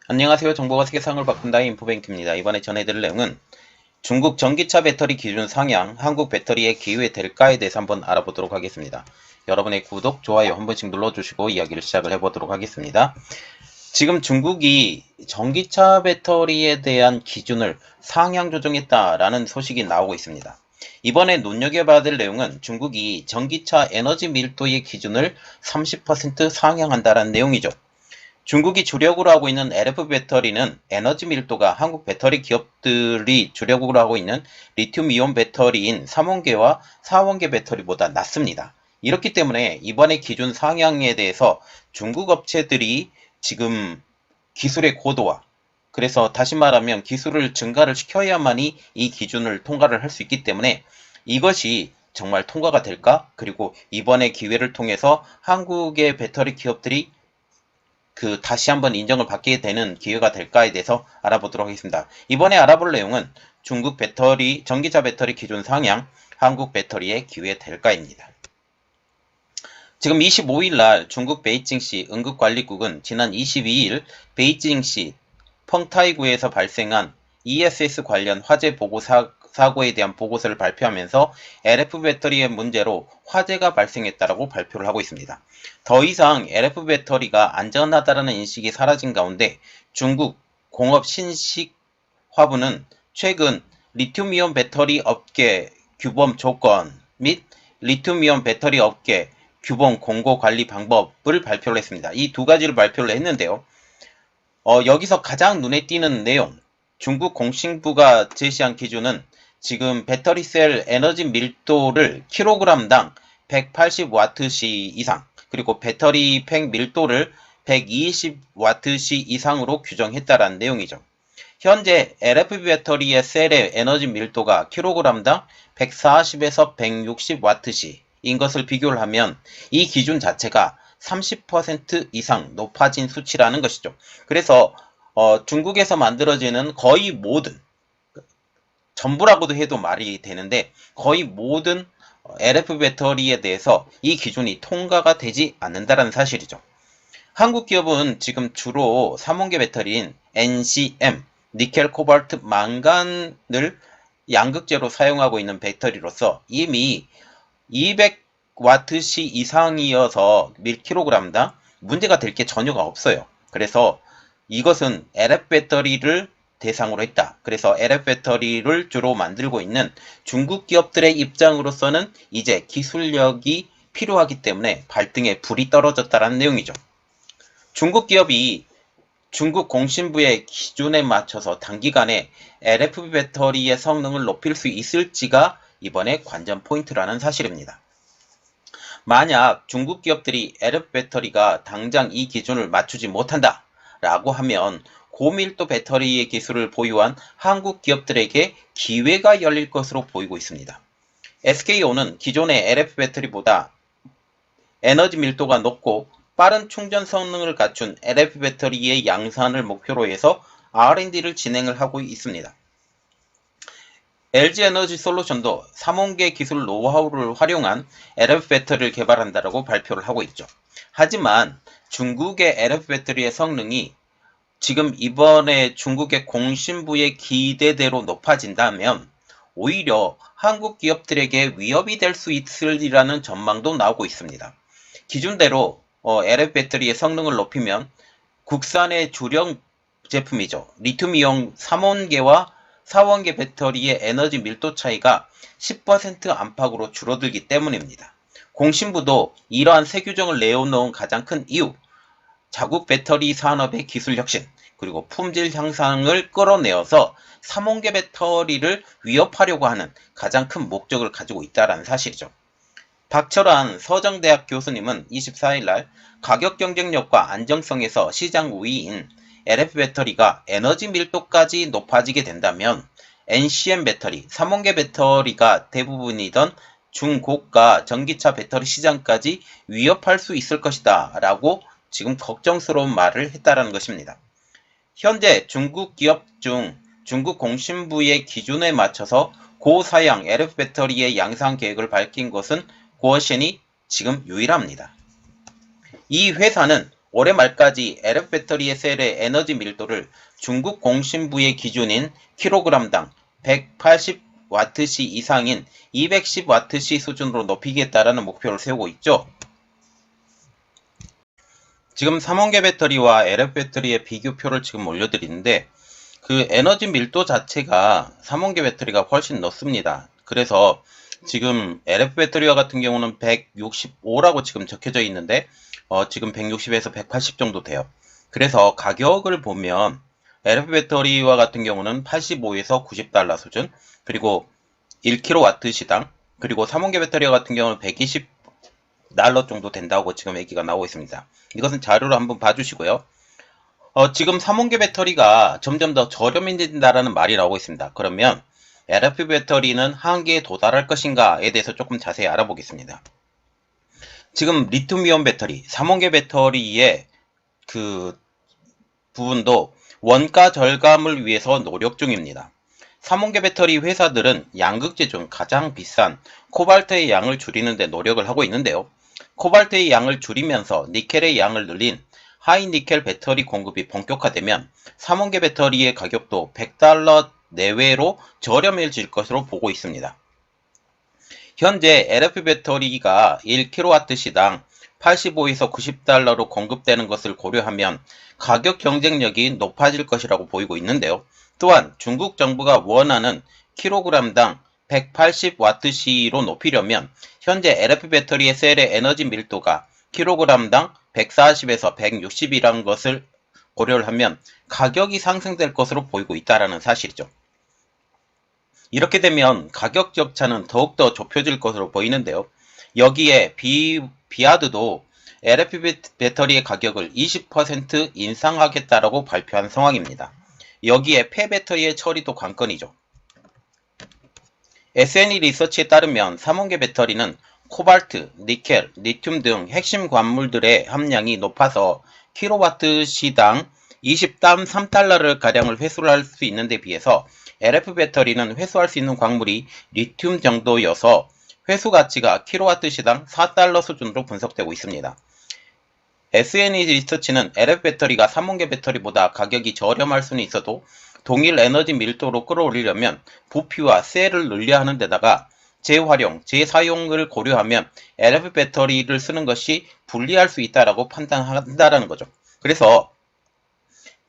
안녕하세요. 정보가 세상을 바꾼다의 인포뱅크입니다. 이번에 전해드릴 내용은 중국 전기차 배터리 기준 상향, 한국 배터리에 기회될까에 대해서 한번 알아보도록 하겠습니다. 여러분의 구독, 좋아요 한 번씩 눌러주시고 이야기를 시작을 해보도록 하겠습니다. 지금 중국이 전기차 배터리에 대한 기준을 상향 조정했다라는 소식이 나오고 있습니다. 이번에 눈여겨봐야 될 내용은 중국이 전기차 에너지 밀도의 기준을 30% 상향한다는 내용이죠. 중국이 주력으로 하고 있는 LF 배터리는 에너지 밀도가 한국 배터리 기업들이 주력으로 하고 있는 리튬이온 배터리인 3원계와 4원계 배터리보다 낮습니다. 이렇기 때문에 이번에 기준 상향에 대해서 중국 업체들이 지금 기술의 고도화, 그래서 다시 말하면 기술을 증가를 시켜야만이 이 기준을 통과를 할 수 있기 때문에 이것이 정말 통과가 될까? 그리고 이번에 기회를 통해서 한국의 배터리 기업들이 다시 한번 인정을 받게 되는 기회가 될까에 대해서 알아보도록 하겠습니다. 이번에 알아볼 내용은 중국 배터리, 전기차 배터리 기준 상향, 한국 배터리의 기회 될까입니다. 지금 25일 날 중국 베이징시 응급관리국은 지난 22일 베이징시 펑타이구에서 발생한 ESS 관련 화재 보고 사고에 대한 보고서를 발표하면서 LF 배터리의 문제로 화재가 발생했다고 발표를 하고 있습니다. 더 이상 LF 배터리가 안전하다는 인식이 사라진 가운데 중국 공업신식화부는 최근 리튬이온 배터리 업계 규범 조건 및 리튬이온 배터리 업계 규범 공고 관리 방법을 발표를 했습니다. 이 두 가지를 발표를 했는데요. 여기서 가장 눈에 띄는 내용, 중국 공신부가 제시한 기준은 지금 배터리셀 에너지 밀도를 킬로그램당 180와트시 이상, 그리고 배터리 팩 밀도를 120와트시 이상으로 규정했다라는 내용이죠. 현재 LFP 배터리의 셀의 에너지 밀도가 킬로그램당 140에서 160와트시인 것을 비교를 하면 이 기준 자체가 30% 이상 높아진 수치라는 것이죠. 그래서 중국에서 만들어지는 거의 모든, 전부라고도 해도 말이 되는데 거의 모든 LF 배터리에 대해서 이 기준이 통과가 되지 않는다는 사실이죠. 한국 기업은 지금 주로 3원계 배터리인 NCM, 니켈, 코발트, 망간을 양극재로 사용하고 있는 배터리로서 이미 200와트시 이상이어서 1kg당 문제가 될 게 전혀 없어요. 그래서 이것은 LF 배터리를 대상으로 했다. 그래서 LF 배터리를 주로 만들고 있는 중국 기업들의 입장으로서는 이제 기술력이 필요하기 때문에 발등에 불이 떨어졌다는 내용이죠. 중국 기업이 중국 공신부의 기준에 맞춰서 단기간에 LFP 배터리의 성능을 높일 수 있을지가 이번에 관전 포인트라는 사실입니다. 만약 중국 기업들이 LFP 배터리가 당장 이 기준을 맞추지 못한다 라고 하면 고밀도 배터리의 기술을 보유한 한국 기업들에게 기회가 열릴 것으로 보이고 있습니다. SK온은 기존의 LFP 배터리보다 에너지 밀도가 높고 빠른 충전 성능을 갖춘 LFP 배터리의 양산을 목표로 해서 R&D를 진행을 하고 있습니다. LG에너지솔루션도 3원계 기술 노하우를 활용한 LFP 배터리를 개발한다고 발표를 하고 있죠. 하지만 중국의 LFP 배터리의 성능이 지금 이번에 중국의 공신부의 기대대로 높아진다면 오히려 한국 기업들에게 위협이 될 수 있으리라는 전망도 나오고 있습니다. 기준대로 LF 배터리의 성능을 높이면 국산의 주력 제품이죠. 리튬이온 3원계와 4원계 배터리의 에너지 밀도 차이가 10% 안팎으로 줄어들기 때문입니다. 공신부도 이러한 새 규정을 내어놓은 가장 큰 이유, 자국 배터리 산업의 기술 혁신, 그리고 품질 향상을 끌어내어서 3원계 배터리를 위협하려고 하는 가장 큰 목적을 가지고 있다는 사실이죠. 박철환 서정대학 교수님은 24일날 가격 경쟁력과 안정성에서 시장 우위인 LF 배터리가 에너지 밀도까지 높아지게 된다면 NCM 배터리, 3원계 배터리가 대부분이던 중고가 전기차 배터리 시장까지 위협할 수 있을 것이다 라고 지금 걱정스러운 말을 했다는 것입니다. 현재 중국 기업 중 중국 공신부의 기준에 맞춰서 고사양 LF 배터리의 양산 계획을 밝힌 것은 고어셴이 지금 유일합니다. 이 회사는 올해 말까지 LF 배터리의 셀의 에너지 밀도를 중국 공신부의 기준인 킬로그램당 180Wh 이상인 210Wh 수준으로 높이겠다라는 목표를 세우고 있죠. 지금 3원계 배터리와 LF 배터리의 비교표를 지금 올려드리는데 그 에너지 밀도 자체가 3원계 배터리가 훨씬 높습니다. 그래서 지금 LF 배터리와 같은 경우는 165라고 지금 적혀져 있는데 지금 160에서 180 정도 돼요. 그래서 가격을 보면 LF 배터리와 같은 경우는 85에서 90달러 수준, 그리고 1kW 시당, 그리고 3원계 배터리와 같은 경우는 120달러 정도 된다고 지금 얘기가 나오고 있습니다. 이것은 자료로 한번 봐주시고요. 지금 3원계 배터리가 점점 더 저렴해진다라는 말이 나오고 있습니다. 그러면 LFP 배터리는 한계에 도달할 것인가에 대해서 조금 자세히 알아보겠습니다. 지금 리튬이온 배터리, 3원계 배터리의 그 부분도 원가 절감을 위해서 노력 중입니다. 3원계 배터리 회사들은 양극재 중 가장 비싼 코발트의 양을 줄이는 데 노력을 하고 있는데요. 코발트의 양을 줄이면서 니켈의 양을 늘린 하이니켈 배터리 공급이 본격화되면 3원계 배터리의 가격도 100달러 내외로 저렴해질 것으로 보고 있습니다. 현재 LFP 배터리가 1kW 시당 85에서 90달러로 공급되는 것을 고려하면 가격 경쟁력이 높아질 것이라고 보이고 있는데요. 또한 중국 정부가 원하는 킬로그램당 180Wh로 높이려면 현재 LFP 배터리의 셀의 에너지 밀도가 킬로그램당 140에서 160이라는 것을 고려를 하면 가격이 상승될 것으로 보이고 있다는 사실이죠. 이렇게 되면 가격 격차는 더욱더 좁혀질 것으로 보이는데요. 여기에 비아드도 LFP 배터리의 가격을 20% 인상하겠다라고 발표한 상황입니다. 여기에 폐배터리의 처리도 관건이죠. SNE 리서치에 따르면 3원계 배터리는 코발트, 니켈, 리튬 등 핵심 광물들의 함량이 높아서 킬로와트 시당 23달러를 가량을 회수를 할 수 있는 데 비해서 LF 배터리는 회수할 수 있는 광물이 리튬 정도여서 회수 가치가 킬로와트 시당 4달러 수준으로 분석되고 있습니다. SNE 리서치는 LF 배터리가 3원계 배터리보다 가격이 저렴할 수는 있어도 동일 에너지 밀도로 끌어올리려면 부피와 셀을 늘려야 하는 데다가 재활용, 재사용을 고려하면 LF 배터리를 쓰는 것이 불리할 수 있다라고 판단한다라는 거죠. 그래서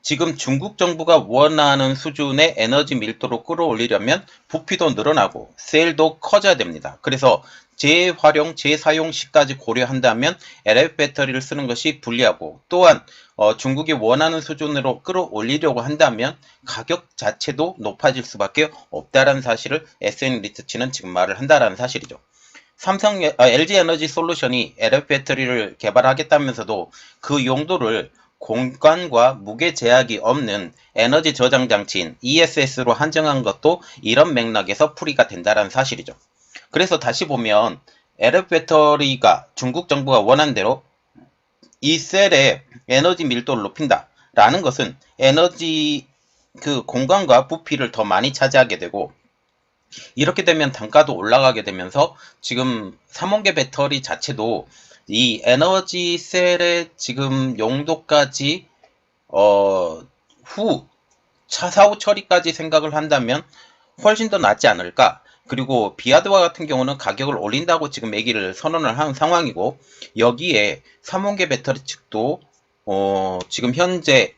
지금 중국 정부가 원하는 수준의 에너지 밀도로 끌어올리려면 부피도 늘어나고 셀도 커져야 됩니다. 그래서 재활용, 재사용 시까지 고려한다면 LF 배터리를 쓰는 것이 불리하고, 또한 중국이 원하는 수준으로 끌어올리려고 한다면 가격 자체도 높아질 수밖에 없다는 사실을 SN 리서치는 지금 말을 한다는 사실이죠. LG 에너지 솔루션이 LF 배터리를 개발하겠다면서도 그 용도를 공간과 무게 제약이 없는 에너지 저장 장치인 ESS로 한정한 것도 이런 맥락에서 풀이가 된다는 사실이죠. 그래서 다시 보면 LF 배터리가 중국 정부가 원한 대로 이 셀의 에너지 밀도를 높인다라는 것은 에너지 공간과 부피를 더 많이 차지하게 되고, 이렇게 되면 단가도 올라가게 되면서 지금 3원계 배터리 자체도 이 에너지 셀의 지금 용도까지 사후 처리까지 생각을 한다면 훨씬 더 낫지 않을까. 그리고 비아드와 같은 경우는 가격을 올린다고 지금 얘기를 선언을 한 상황이고, 여기에 3원계 배터리 측도 지금 현재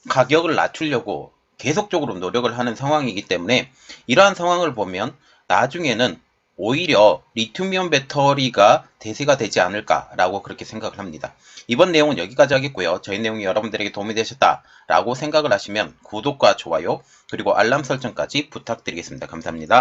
가격을 낮추려고 계속적으로 노력을 하는 상황이기 때문에 이러한 상황을 보면 나중에는 오히려 리튬이온 배터리가 대세가 되지 않을까라고 그렇게 생각을 합니다. 이번 내용은 여기까지 하겠고요. 저희 내용이 여러분들에게 도움이 되셨다라고 생각을 하시면 구독과 좋아요 그리고 알람 설정까지 부탁드리겠습니다. 감사합니다.